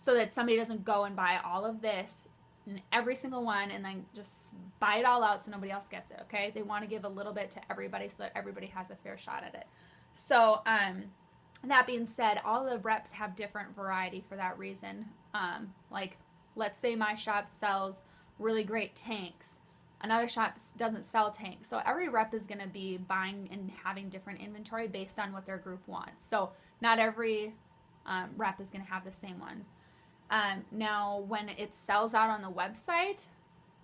so that somebody doesn't go and buy all of this and every single one and then just buy it all out so nobody else gets it, okay? They want to give a little bit to everybody so that everybody has a fair shot at it. So, that being said, all the reps have different variety for that reason. Like, let's say my shop sells really great tanks. Another shop doesn't sell tanks. So every rep is going to be buying and having different inventory based on what their group wants. So not every rep is going to have the same ones. Now, when it sells out on the website,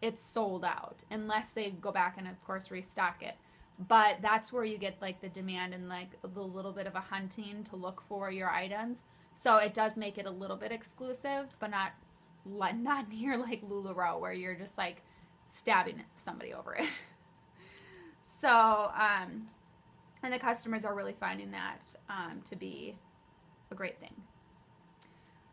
it's sold out unless they go back and, of course, restock it. But that's where you get like the demand and like the little bit of a hunting to look for your items. So it does make it a little bit exclusive, but not near like LuLaRoe where you're just like stabbing somebody over it. So, and the customers are really finding that to be a great thing.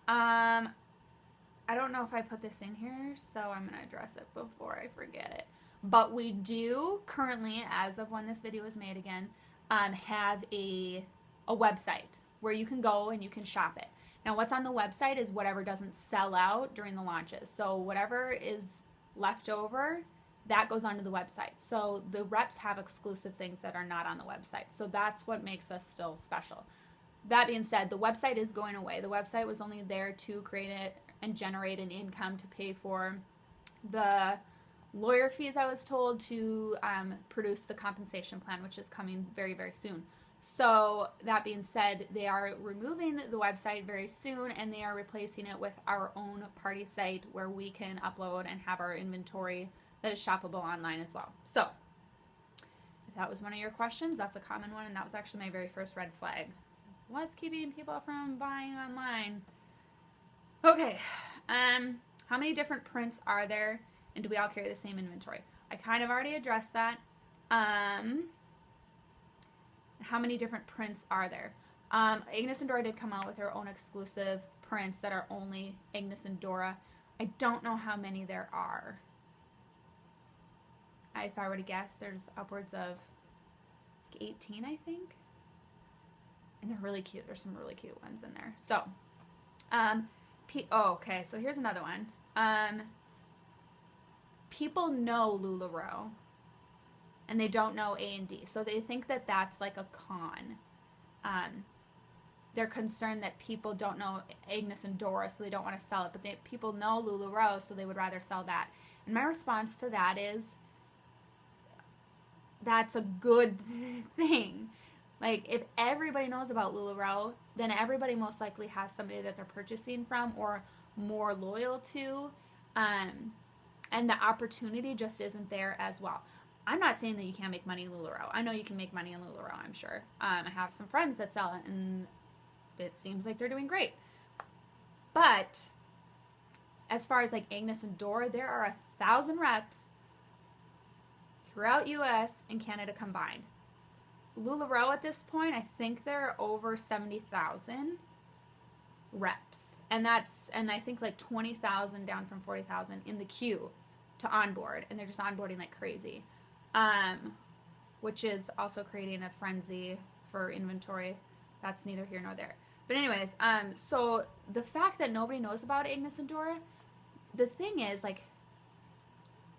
I don't know if I put this in here, so I'm going to address it before I forget it. But we do currently, as of when this video is made again, have a website where you can go and you can shop it. Now, what's on the website is whatever doesn't sell out during the launches. So whatever is left over, that goes onto the website. So the reps have exclusive things that are not on the website. So that's what makes us still special. That being said, the website is going away. The website was only there to create it and generate an income to pay for the lawyer fees, I was told, to produce the compensation plan, which is coming very, very soon. So that being said, they are removing the website very soon, and they are replacing it with our own party site where we can upload and have our inventory that is shoppable online as well. So if that was one of your questions, that's a common one, and that was actually my very first red flag. What's keeping people from buying online? Okay, how many different prints are there, and do we all carry the same inventory? I kind of already addressed that. How many different prints are there? Agnes and Dora did come out with their own exclusive prints that are only Agnes and Dora. I don't know how many there are. If I were to guess, there's upwards of like 18, I think. And they're really cute. There's some really cute ones in there. So, okay, so here's another one. People know LuLaRoe, and they don't know A&D. So they think that that's like a con. They're concerned that people don't know Agnes and Dora, so they don't want to sell it. But people know LuLaRoe, so they would rather sell that. And my response to that is, that's a good thing. Like, if everybody knows about LuLaRoe, then everybody most likely has somebody that they're purchasing from or more loyal to. And the opportunity just isn't there as well. I'm not saying that you can't make money in LuLaRoe. I know you can make money in LuLaRoe, I'm sure. I have some friends that sell it, and it seems like they're doing great. But as far as like Agnes and Dora, there are 1,000 reps throughout US and Canada combined. LuLaRoe at this point, I think there are over 70,000 reps. And I think like 20,000 down from 40,000 in the queue to onboard. And they're just onboarding like crazy. Which is also creating a frenzy for inventory. That's neither here nor there. But anyways, so the fact that nobody knows about Agnes and Dora, the thing is, like,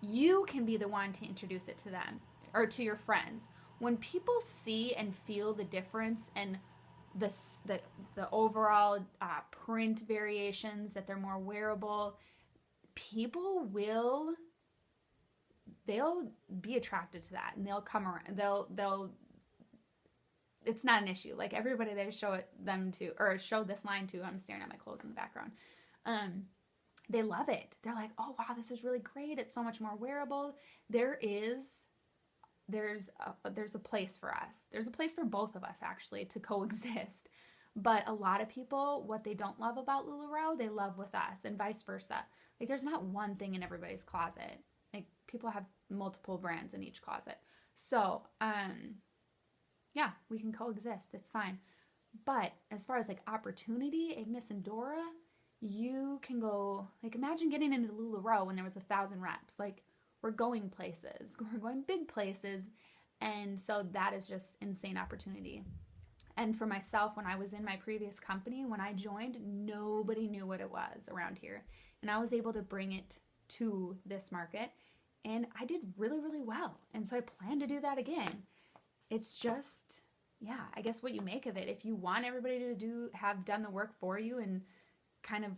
you can be the one to introduce it to them or to your friends. When people see and feel the difference and the overall print variations, that they're more wearable, they'll be attracted to that, and they'll come around. They'll it's not an issue. Like, everybody they show this line to, I'm staring at my clothes in the background. They love it. They're like, oh wow, this is really great. It's so much more wearable. There's a place for us. There's a place for both of us, actually, to coexist. But a lot of people, what they don't love about LuLaRoe, they love with us, and vice versa. Like, there's not one thing in everybody's closet. Like, people have multiple brands in each closet. So, yeah, we can coexist. It's fine. But as far as like opportunity, Agnes and Dora, you can go, like, imagine getting into LuLaRoe when there was 1,000 reps. Like, we're going places. We're going big places. And so that is just insane opportunity. And for myself, when I was in my previous company, when I joined, nobody knew what it was around here. And I was able to bring it to this market, and I did really, really well. And so I plan to do that again. It's just, yeah, I guess what you make of it. If you want everybody to have done the work for you and kind of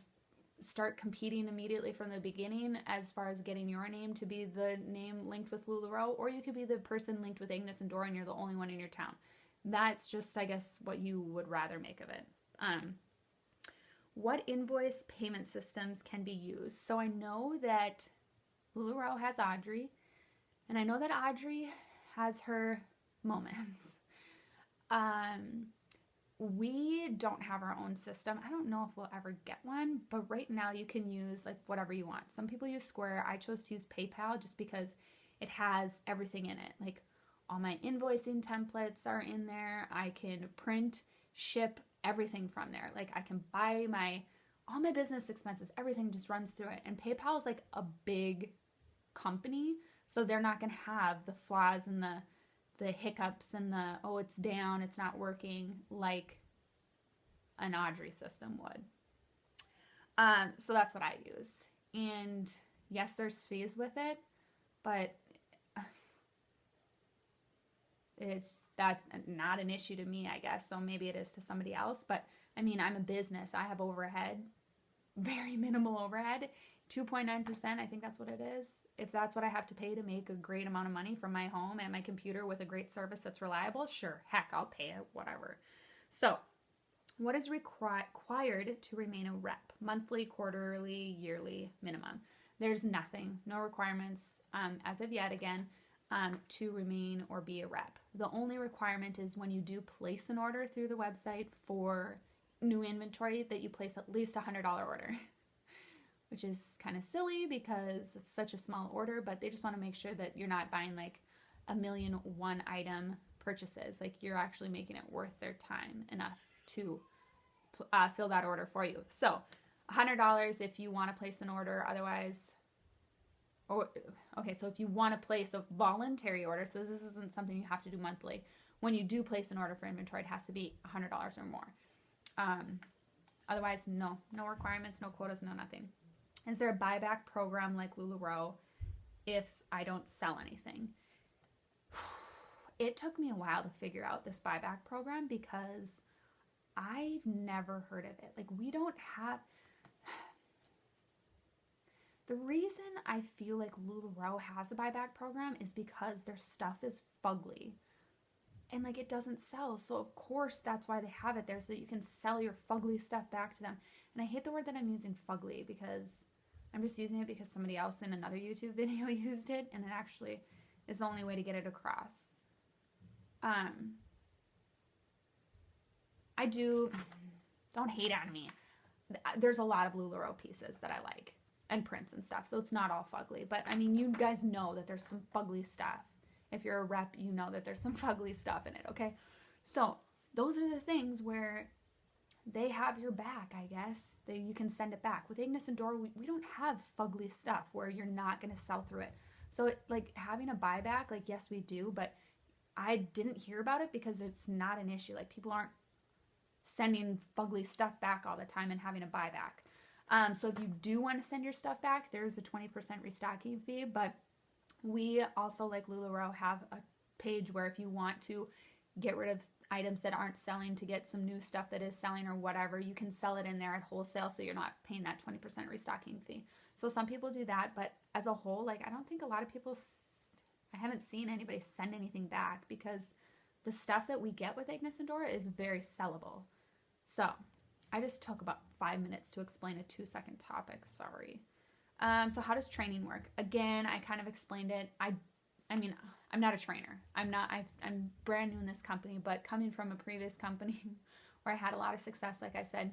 start competing immediately from the beginning as far as getting your name to be the name linked with LuLaRoe, or you could be the person linked with Agnes and Dora and you're the only one in your town. That's just, I guess, what you would rather make of it. What invoice payment systems can be used? So I know that LuLaRoe has Audrey, and I know that Audrey has her moments. We don't have our own system. I don't know if we'll ever get one, but right now you can use like whatever you want. Some people use Square. I chose to use PayPal just because it has everything in it. Like all my invoicing templates are in there. I can print, ship everything from there. Like I can buy all my business expenses, everything just runs through it. And PayPal is like a big company, so they're not going to have the flaws and the hiccups and oh, it's down, it's not working, like an Audrey system would. So that's what I use. And yes, there's fees with it, but that's not an issue to me, I guess. So maybe it is to somebody else. But I mean, I'm a business. I have overhead, very minimal overhead, 2.9%. I think that's what it is. If that's what I have to pay to make a great amount of money from my home and my computer with a great service that's reliable, sure, heck, I'll pay it, whatever. So what is required to remain a rep? Monthly, quarterly, yearly, minimum. There's nothing, no requirements as of yet, again, to remain or be a rep. The only requirement is when you do place an order through the website for new inventory that you place at least a $100 order, which is kind of silly because it's such a small order, but they just want to make sure that you're not buying like a million one item purchases. Like you're actually making it worth their time enough to fill that order for you. So $100 if you want to place an order. Otherwise, okay, so if you want to place a voluntary order, so this isn't something you have to do monthly. When you do place an order for inventory, it has to be $100 or more. Otherwise, no requirements, no quotas, no nothing. Is there a buyback program like LuLaRoe if I don't sell anything? It took me a while to figure out this buyback program because I've never heard of it. Like we don't have... The reason I feel like LuLaRoe has a buyback program is because their stuff is fugly. And like it doesn't sell. So of course that's why they have it there, so that you can sell your fugly stuff back to them. And I hate the word that I'm using, fugly, because I'm just using it because somebody else in another YouTube video used it, and it actually is the only way to get it across. Don't hate on me. There's a lot of LuLaRoe pieces that I like, and prints and stuff, so it's not all fugly. But I mean, you guys know that there's some fugly stuff. If you're a rep, you know that there's some fugly stuff in it, okay? So those are the things where they have your back, I guess. You can send it back. With Agnes and Dora, we don't have fugly stuff where you're not going to sell through it. So like having a buyback, like yes, we do, but I didn't hear about it because it's not an issue. Like people aren't sending fugly stuff back all the time and having a buyback. So if you do want to send your stuff back, there's a 20% restocking fee, but we also, like LuLaRoe, have a page where if you want to get rid of items that aren't selling to get some new stuff that is selling or whatever, you can sell it in there at wholesale, so you're not paying that 20% restocking fee. So some people do that, but as a whole, like I don't think a lot of people, I haven't seen anybody send anything back because the stuff that we get with Agnes and Dora is very sellable. So I just took about 5 minutes to explain a 2-second topic, sorry. So how does training work? Again, I kind of explained it. I mean, I'm not a trainer. I'm brand new in this company, but coming from a previous company where I had a lot of success, like I said,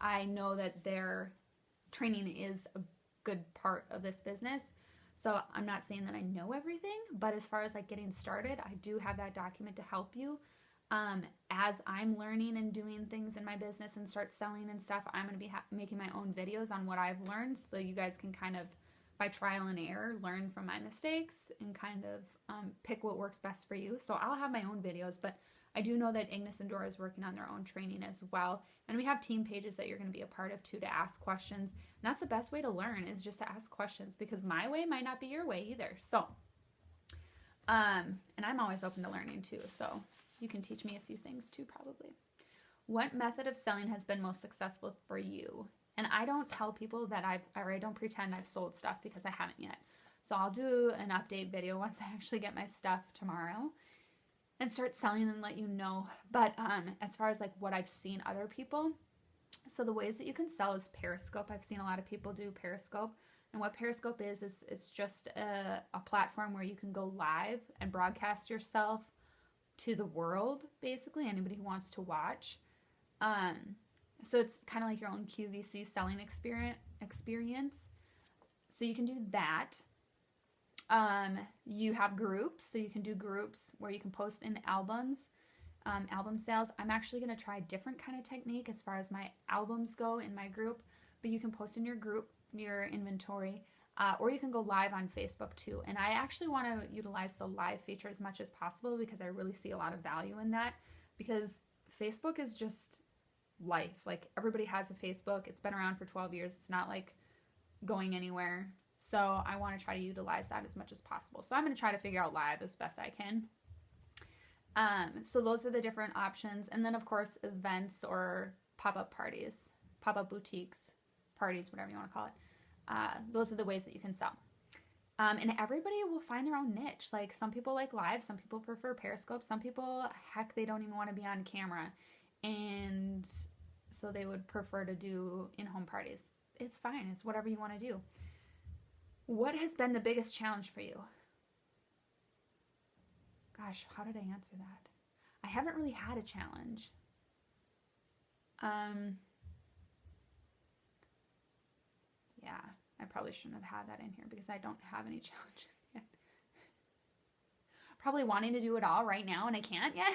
I know that their training is a good part of this business. So I'm not saying that I know everything, but as far as like getting started, I do have that document to help you. As I'm learning and doing things in my business and start selling and stuff, I'm going to be making my own videos on what I've learned, so you guys can kind of, by trial and error, learn from my mistakes and kind of pick what works best for you. So I'll have my own videos, but I do know that Agnes and Dora is working on their own training as well. And we have team pages that you're going to be a part of too to ask questions. And that's the best way to learn, is just to ask questions, because my way might not be your way either. So, and I'm always open to learning too. So you can teach me a few things too, probably. What method of selling has been most successful for you? And I don't tell people that I don't pretend I've sold stuff, because I haven't yet. So I'll do an update video once I actually get my stuff tomorrow and start selling and let you know. But as far as like what I've seen other people, so the ways that you can sell is Periscope. I've seen a lot of people do Periscope. And what Periscope is it's just a platform where you can go live and broadcast yourself to the world, basically, anybody who wants to watch. So it's kind of like your own QVC selling experience. So you can do that. You have groups, so you can do groups where you can post in albums, album sales. I'm actually going to try a different kind of technique as far as my albums go in my group, but you can post in your group, your inventory, or you can go live on Facebook too. And I actually want to utilize the live feature as much as possible, because I really see a lot of value in that, because Facebook is just life. Like, everybody has a Facebook. It's been around for 12 years. It's not like going anywhere. So I want to try to utilize that as much as possible. So I'm going to try to figure out live as best I can. So those are the different options. And then, of course, events or pop-up parties, pop-up boutiques, parties, whatever you want to call it. Those are the ways that you can sell. And everybody will find their own niche. Like, some people like live, some people prefer Periscope, some people, heck, they don't even want to be on camera. And so they would prefer to do in-home parties. It's fine. It's whatever you want to do. What has been the biggest challenge for you? Gosh, how did I answer that? I haven't really had a challenge. Yeah, I probably shouldn't have had that in here, because I don't have any challenges yet. Probably wanting to do it all right now, and I can't yet.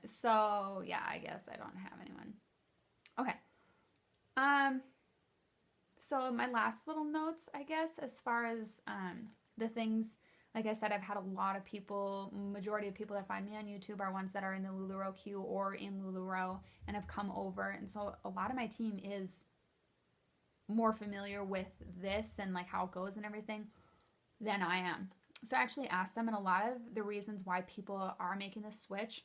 So yeah, I guess I don't have anyone. Okay. So my last little notes, I guess, as far as the things, like I said, I've had a lot of people, majority of people that find me on YouTube are ones that are in the LuLaRoe queue or in LuLaRoe and have come over. And so a lot of my team is more familiar with this and like how it goes and everything than I am. So I actually asked them, and a lot of the reasons why people are making the switch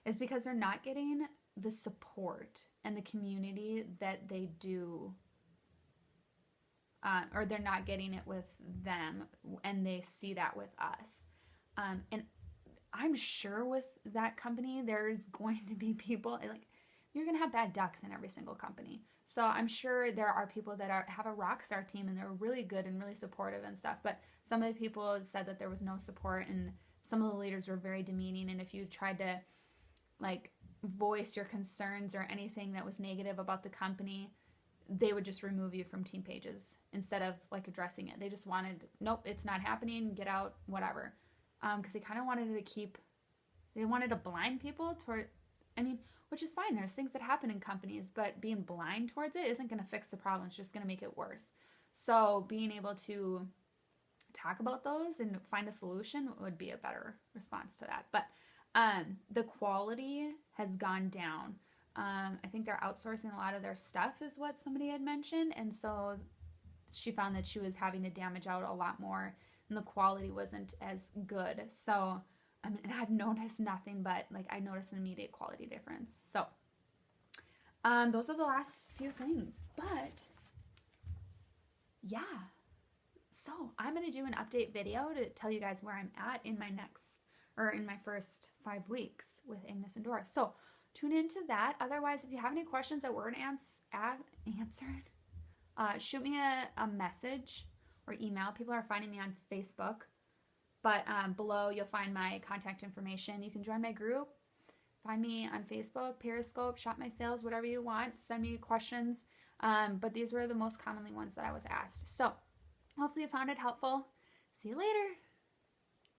is because they're not getting the support and the community that they do, or they're not getting it with them, and they see that with us. And I'm sure with that company, there's going to be people, like, you're going to have bad ducks in every single company. So I'm sure there are people that have a rock star team, and they're really good and really supportive and stuff. But some of the people said that there was no support, and some of the leaders were very demeaning. And if you tried to, like, voice your concerns or anything that was negative about the company, they would just remove you from team pages instead of like addressing it. They just wanted, nope, it's not happening, get out, whatever. Because they kind of wanted they wanted to blind people toward, I mean, which is fine. There's things that happen in companies, but being blind towards it isn't going to fix the problem. It's just going to make it worse. So being able to talk about those and find a solution would be a better response to that. But the quality has gone down. I think they're outsourcing a lot of their stuff, is what somebody had mentioned. And so she found that she was having to damage out a lot more, and the quality wasn't as good. So, I mean, I've noticed nothing but, like, I noticed an immediate quality difference. So, those are the last few things. But, yeah. So, I'm going to do an update video to tell you guys where I'm at in my in my first 5 weeks with Agnes and Dora. So, tune into that. Otherwise, if you have any questions that weren't answered, shoot me a message or email. People are finding me on Facebook, but below you'll find my contact information. You can join my group. Find me on Facebook, Periscope, Shop My Sales, whatever you want. Send me questions. But these were the most commonly ones that I was asked. So hopefully you found it helpful. See you later.